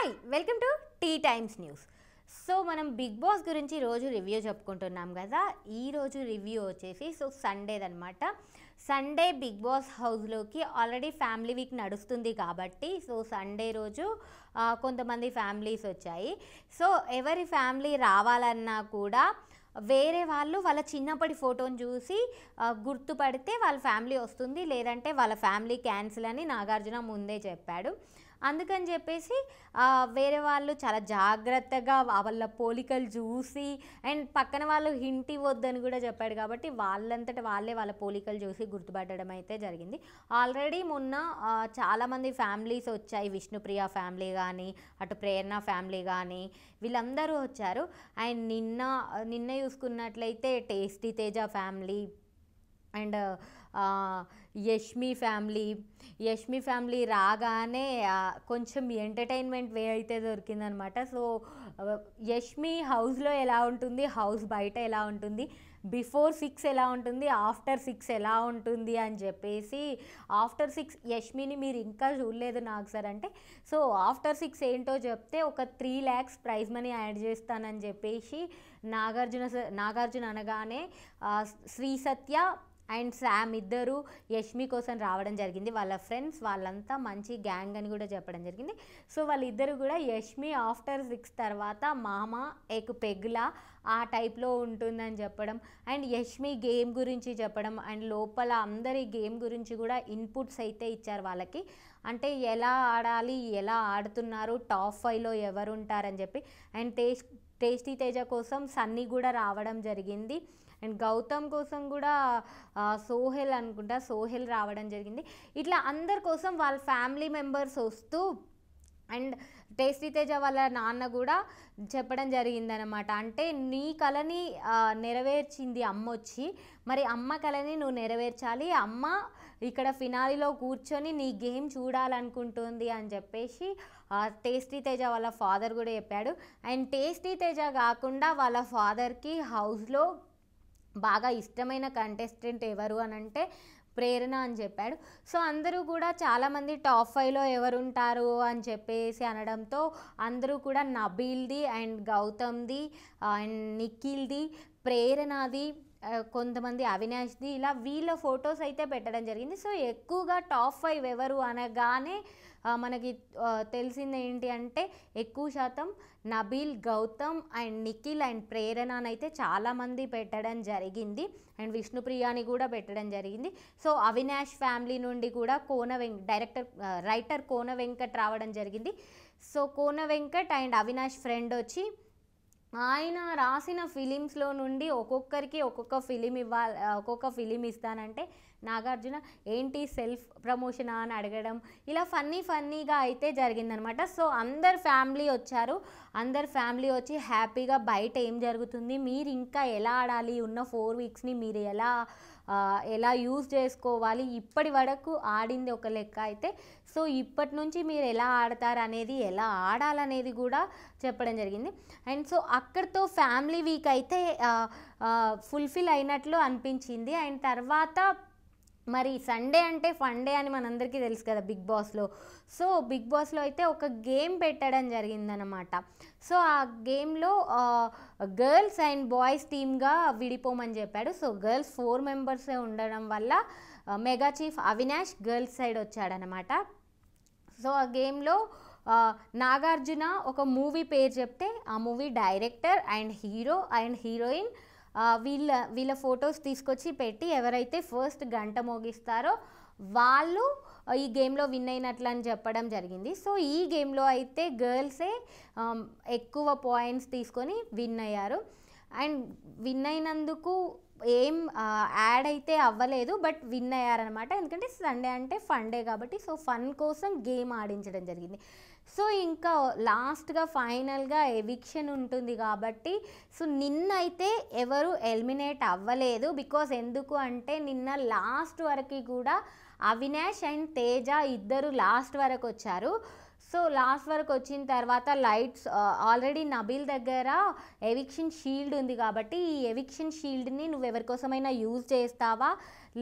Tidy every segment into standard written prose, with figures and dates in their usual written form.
Hi welcome to T times news. So మనం big boss గురించి రోజు రివ్యూ చెప్పుకుంటున్నాం కదా. ఈరోజు రివ్యూ వచ్చేసి సండేదనమాట. సండే బిగ్ బాస్ హౌస్లోకి ఆల్రెడీ ఫ్యామిలీ వీక్ నడుస్తుంది కాబట్టి సండే రోజు కొంతమంది ఫ్యామిలీస్ వచ్చాయి. ఎవరి ఫ్యామిలీ రావాలన్నా కూడా వేరే వాళ్ళు వాళ్ళ చిన్నప్పటి ఫోటోని చూసి గుర్తుపడితే వాళ్ళ ఫ్యామిలీ వస్తుంది, లేదంటే వాళ్ళ ఫ్యామిలీ క్యాన్సిల్ అని నాగార్జున ముందే చెప్పాడు. అందుకని చెప్పేసి వేరే వాళ్ళు చాలా జాగ్రత్తగా వాళ్ళ పోలికలు చూసి అండ్ పక్కన వాళ్ళు హింట్ ఇవ్వద్దని కూడా చెప్పాడు కాబట్టి వాళ్ళంతట వాళ్ళే వాళ్ళ పోలికలు చూసి గుర్తుపట్టడం అయితే జరిగింది. ఆల్రెడీ మొన్న చాలామంది ఫ్యామిలీస్ వచ్చాయి. విష్ణుప్రియ ఫ్యామిలీ కానీ, అటు ప్రేరణ ఫ్యామిలీ కానీ వీళ్ళందరూ వచ్చారు. అండ్ నిన్న చూసుకున్నట్లయితే tasty Teja family and Yashmi family రాగానే కొంచెం ఎంటర్టైన్మెంట్ వే అయితే దొరికిందనమాట. యష్మి హౌస్లో ఎలా ఉంటుంది, హౌస్ బయట ఎలా ఉంటుంది, బిఫోర్ 6 ఎలా ఉంటుంది, ఆఫ్టర్ 6 ఎలా ఉంటుంది అని చెప్పేసి, ఆఫ్టర్ 6 యష్మిని మీరు ఇంకా చూడలేదు నాకు సార్ అంటే, ఆఫ్టర్ 6 ఏంటో చెప్తే ఒక 3 lakhs ప్రైజ్ మనీ యాడ్ చేస్తానని చెప్పేసి నాగార్జున అనగానే శ్రీ సత్య అండ్ శామ్ ఇద్దరు యష్మి కోసం రావడం జరిగింది. వాళ్ళ ఫ్రెండ్స్ వాళ్ళంతా మంచి గ్యాంగ్ అని కూడా చెప్పడం జరిగింది. వాళ్ళిద్దరు కూడా యష్మి ఆఫ్టర్ 6 తర్వాత మామ ఏక్ పెగ్లా ఆ టైప్లో ఉంటుందని చెప్పడం అండ్ యష్మి గేమ్ గురించి చెప్పడం అండ్ లోపల అందరి గేమ్ గురించి కూడా ఇన్పుట్స్ అయితే ఇచ్చారు వాళ్ళకి. అంటే ఎలా ఆడాలి, ఎలా ఆడుతున్నారు, టాప్ 5లో ఎవరు ఉంటారని చెప్పి. అండ్ టేస్టీ తేజ కోసం సన్నీ కూడా రావడం జరిగింది. అండ్ గౌతమ్ కోసం కూడా సోహెల్ రావడం జరిగింది. ఇట్లా అందరి కోసం వాళ్ళ ఫ్యామిలీ మెంబర్స్ వస్తూ అండ్ టేస్టీ తేజ వాళ్ళ నాన్న కూడా చెప్పడం జరిగిందనమాట. అంటే నీ కళని నెరవేర్చింది అమ్మ వచ్చి, మరి అమ్మ కళని నువ్వు నెరవేర్చాలి, అమ్మ ఇక్కడ ఫినాలిలో కూర్చొని నీ గేమ్ చూడాలనుకుంటుంది అని చెప్పేసి టేస్టీ తేజ వాళ్ళ ఫాదర్ కూడా చెప్పాడు. అండ్ టేస్టీ తేజ కాకుండా వాళ్ళ ఫాదర్కి హౌస్లో బాగా ఇష్టమైన కంటెస్టెంట్ ఎవరు అని అంటే ప్రేరణ అని చెప్పాడు. అందరూ కూడా చాలామంది టాప్ 5లో ఎవరుంటారు అని చెప్పేసి అనడంతో అందరూ కూడా నబీల్ది అండ్ గౌతమ్ది అండ్ నిఖిల్ది, ప్రేరణది, కొంతమంది అవినాష్ది, ఇలా వీళ్ళ ఫొటోస్ అయితే పెట్టడం జరిగింది. ఎక్కువగా టాప్ 5 ఎవరు అనగానే మనకి తెలిసింది ఏంటి అంటే ఎక్కువ శాతం నబీల్, గౌతమ్ అండ్ నిఖిల్ అండ్ ప్రేరణనైతే చాలామంది పెట్టడం జరిగింది. అండ్ విష్ణుప్రియాని కూడా పెట్టడం జరిగింది. అవినాష్ ఫ్యామిలీ నుండి కూడా రైటర్ కోన వెంకట్ రావడం జరిగింది. కోన వెంకట్ అండ్ అవినాష్ ఫ్రెండ్ వచ్చి ఆయన రాసిన ఫిలిమ్స్లో నుండి ఒక్కొక్కరికి ఒక్కొక్క ఫిలిం ఇస్తానంటే నాగార్జున ఏంటి సెల్ఫ్ ప్రమోషన్ అని అడగడం, ఇలా ఫన్నీగా అయితే జరిగిందనమాట. అందరు ఫ్యామిలీ వచ్చారు. అందరు ఫ్యామిలీ వచ్చి హ్యాపీగా బయట ఏం జరుగుతుంది, మీరు ఇంకా ఎలా ఆడాలి, ఉన్న 4 weeksని మీరు ఎలా యూజ్ చేసుకోవాలి, ఇప్పటి వరకు ఆడింది ఒక లెక్క అయితే ఇప్పటి నుంచి మీరు ఎలా ఆడతారు అనేది, ఎలా ఆడాలనేది కూడా చెప్పడం జరిగింది. అండ్ అక్కడితో ఫ్యామిలీ వీక్ అయితే ఫుల్ఫిల్ అయినట్లు అనిపించింది. అండ్ తర్వాత మరి సండే అంటే ఫండే అని మనందరికీ తెలుసు కదా బిగ్ బాస్లో అయితే ఒక గేమ్ పెట్టడం జరిగిందనమాట. ఆ గేమ్లో గర్ల్స్ అండ్ బాయ్స్ టీమ్గా విడిపోమని చెప్పాడు. గర్ల్స్ 4 members ఉండడం వల్ల mega chief Avinash girls side వచ్చాడనమాట. ఆ గేమ్లో నాగార్జున ఒక మూవీ పేరు చెప్తే ఆ movie director and hero and heroine వీళ్ళ ఫొటోస్ తీసుకొచ్చి పెట్టి ఎవరైతే ఫస్ట్ గంట మోగిస్తారో వాళ్ళు ఈ గేమ్లో విన్ అయినట్లు అని చెప్పడం జరిగింది. ఈ గేమ్లో అయితే గర్ల్సే ఎక్కువ పాయింట్స్ తీసుకొని విన్ అయ్యారు. అండ్ విన్ అయినందుకు ఏం యాడ్ అయితే అవ్వలేదు, బట్ విన్ అయ్యారనమాట. ఎందుకంటే సండే అంటే ఫండే కాబట్టి ఫన్ కోసం గేమ్ ఆడించడం జరిగింది. ఇంకా లాస్ట్గా ఫైనల్గా ఎవిక్షన్ ఉంటుంది కాబట్టి నిన్నైతే ఎవరు ఎలిమినేట్ అవ్వలేదు. బికాజ్ ఎందుకు అంటే నిన్న లాస్ట్ వరకు కూడా అవినాష్ అండ్ తేజ ఇద్దరు లాస్ట్ వరకు వచ్చారు. సో లాస్ట్ వరకు వచ్చిన తర్వాత లైట్స్ ఆల్రెడీ నబీల్ దగ్గర ఎవిక్షన్ షీల్డ్ ఉంది కాబట్టి ఈ ఎవిక్షన్ షీల్డ్ని నువ్వు ఎవరికోసమైనా యూజ్ చేస్తావా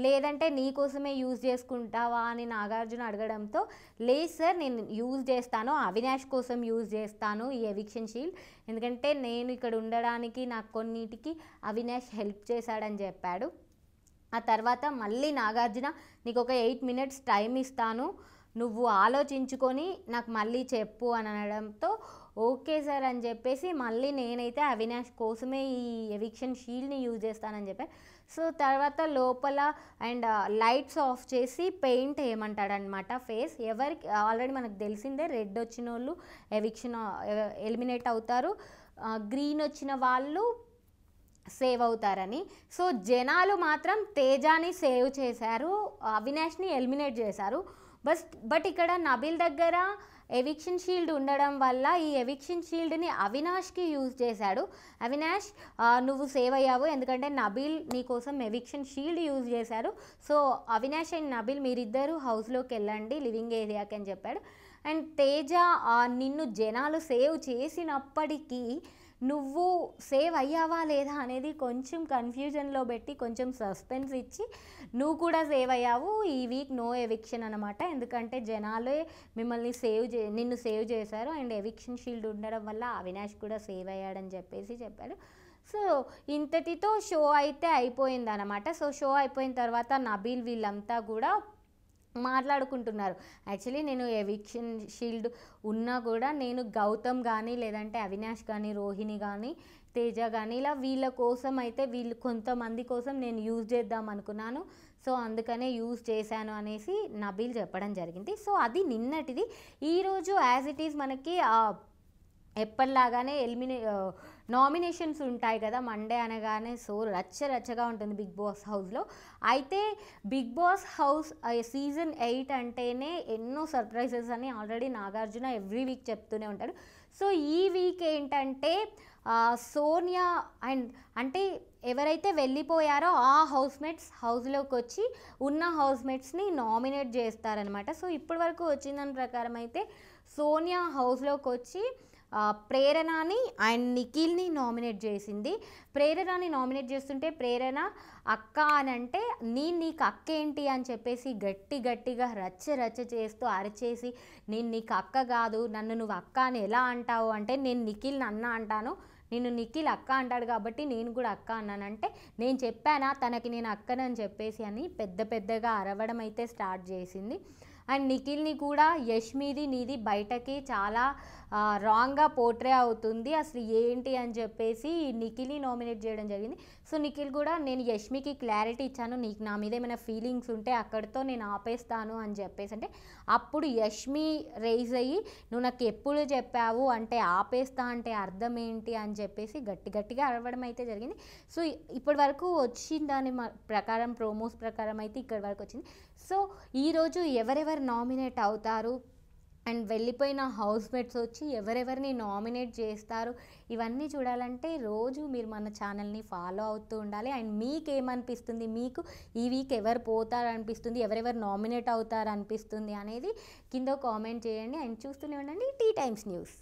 లేదంటే నీ కోసమే యూజ్ చేసుకుంటావా అని నాగార్జున అడగడంతో లేదు సార్ నేను యూజ్ చేస్తాను, అవినాష్ కోసం యూజ్ చేస్తాను ఈ ఎవిక్షన్ షీల్డ్, ఎందుకంటే నేను ఇక్కడ ఉండడానికి నాకు కొన్నిటికి అవినాష్ హెల్ప్ చేశాడని చెప్పాడు. ఆ తర్వాత మళ్ళీ నాగార్జున నీకు ఒక 8 minutes టైం ఇస్తాను, నువ్వు ఆలోచించుకొని నాకు మళ్ళీ చెప్పు అని అనడంతో ఓకే సార్ అని చెప్పేసి మళ్ళీ నేనైతే అవినాష్ కోసమే ఈ ఎవిక్షన్ షీల్డ్ని యూజ్ చేస్తానని చెప్పాను. సో తర్వాత లోపల అండ్ లైట్స్ ఆఫ్ చేసి పెయింట్ వేయమంటాడనమాట ఫేస్. ఎవరికి ఆల్రెడీ మనకు తెలిసిందే, రెడ్ వచ్చిన వాళ్ళు ఎలిమినేట్ అవుతారు, గ్రీన్ వచ్చిన వాళ్ళు సేవ్ అవుతారని. సో జనాలు మాత్రం తేజాని సేవ్ చేశారు, అవినాష్ని ఎలిమినేట్ చేశారు. బట్ ఇక్కడ నబీల్ దగ్గర ఎవిక్షన్ షీల్డ్ ఉండడం వల్ల ఈ ఎవిక్షన్ షీల్డ్ని అవినాష్కి యూజ్ చేశాడు. అవినాష్ నువ్వు సేవ్ అయ్యావు ఎందుకంటే నబీల్ నీ కోసం ఎవిక్షన్ షీల్డ్ యూజ్ చేశారు. సో అవినాష్ అండ్ నబీల్ మీరిద్దరూ హౌస్లోకి వెళ్ళండి లివింగ్ ఏరియాకి అని చెప్పాడు. అండ్ తేజ నిన్ను జనాలు సేవ్ చేసినప్పటికీ నువ్వు సేవ్ అయ్యావా లేదా అనేది కొంచెం కన్ఫ్యూజన్లో పెట్టి కొంచెం సస్పెన్స్ ఇచ్చి నువ్వు కూడా సేవ్ అయ్యావు, ఈ వీక్ నో ఎవిక్షన్ అనమాట, ఎందుకంటే జనాలే మిమ్మల్ని నిన్ను సేవ్ చేశారు అండ్ ఎవిక్షన్ షీల్డ్ ఉండడం వల్ల అవినాష్ కూడా సేవ్ అయ్యాడని చెప్పేసి చెప్పాడు. సో ఇంతటితో షో అయితే అయిపోయింది అనమాట. సో షో అయిపోయిన తర్వాత నబీల్ వీళ్ళంతా కూడా మాట్లాడుకుంటున్నారు. యాక్చువల్లీ నేను ఎవిక్షన్ షీల్డ్ ఉన్నా కూడా నేను గౌతమ్ కానీ లేదంటే అవినాష్ కానీ రోహిణి కానీ తేజ కానీ ఇలా వీళ్ళ కోసం అయితే కొంతమంది కోసం నేను యూజ్ చేద్దాం అనుకున్నాను, సో అందుకనే యూజ్ చేశాను అనేసి నబీల్ చెప్పడం జరిగింది. సో అది నిన్నటిది. ఈరోజు యాజ్ ఇట్ ఈజ్ మనకి ఎప్పటిలాగానే నామినేషన్స్ ఉంటాయి కదా మండే అనగానే. సో రచ్చగా ఉంటుంది బిగ్ బాస్ హౌస్లో. అయితే బిగ్ బాస్ హౌస్ సీజన్ 8 అంటేనే ఎన్నో సర్ప్రైజెస్ అని ఆల్రెడీ నాగార్జున ఎవ్రీ వీక్ చెప్తూనే ఉంటాడు. సో ఈ వీక్ ఏంటంటే సోనియా అండ్ అంటే ఎవరైతే వెళ్ళిపోయారో ఆ హౌస్మేట్స్ హౌస్లోకి వచ్చి ఉన్న హౌస్మేట్స్ని నామినేట్ చేస్తారనమాట. సో ఇప్పటి వరకు వచ్చిన దాని ప్రకారం అయితే సోనియా హౌస్లోకి వచ్చి ప్రేరణని అండ్ నిఖిల్ని నామినేట్ చేసింది. ప్రేరణని నామినేట్ చేస్తుంటే ప్రేరణ అక్క అని అంటే నీకు అక్క ఏంటి అని చెప్పేసి గట్టిగా రచ్చ చేస్తూ అరిచేసి నేను నీకు అక్క కాదు, నన్ను నువ్వు అక్క అని ఎలా అంటావు అంటే నేను నిఖిల్ని అన్న అంటాను, నేను నిఖిల్ అక్క అంటాడు కాబట్టి నేను కూడా అక్క అన్నానంటే నేను చెప్పానా తనకి నేను అక్కనని చెప్పేసి అని పెద్దగా అరవడం అయితే స్టార్ట్ చేసింది. అండ్ నిఖిల్ని కూడా యష్మిది నీది బయటకి చాలా రాంగ్గా పోర్ట్రే అవుతుంది, అసలు ఏంటి అని చెప్పేసి నిఖిల్ని నామినేట్ చేయడం జరిగింది. సో నిఖిల్ కూడా నేను యష్మికి క్లారిటీ ఇచ్చాను, నీకు నా మీద ఏమైనా ఫీలింగ్స్ ఉంటే అక్కడితో నేను ఆపేస్తాను అని చెప్పేసి అంటే అప్పుడు యష్మి రైజ్ అయ్యి నువ్వు నాకు ఎప్పుడు చెప్పావు అంటే ఆపేస్తా అంటే అర్థం ఏంటి అని చెప్పేసి గట్టిగా అరవడం అయితే జరిగింది. సో ఇప్పటి వరకు వచ్చిన దాని ప్రకారం ప్రోమోస్ ప్రకారం అయితే ఇక్కడి వరకు వచ్చింది. సో ఈరోజు ఎవరెవరు నామినేట్ అవుతారు అండ్ వెళ్ళిపోయిన హౌస్మేట్స్ వచ్చి ఎవరెవరిని నామినేట్ చేస్తారు ఇవన్నీ చూడాలంటే రోజు మీరు మన ఛానల్ని ఫాలో అవుతూ ఉండాలి. అండ్ మీకేమనిపిస్తుంది, మీకు ఈ వీక్ ఎవరు పోతారు అనిపిస్తుంది, ఎవరెవరు నామినేట్ అవుతారు అనిపిస్తుంది అనేది కింద కామెంట్ చేయండి. అండ్ చూస్తూనే ఉండండి టీ టైమ్స్ న్యూస్.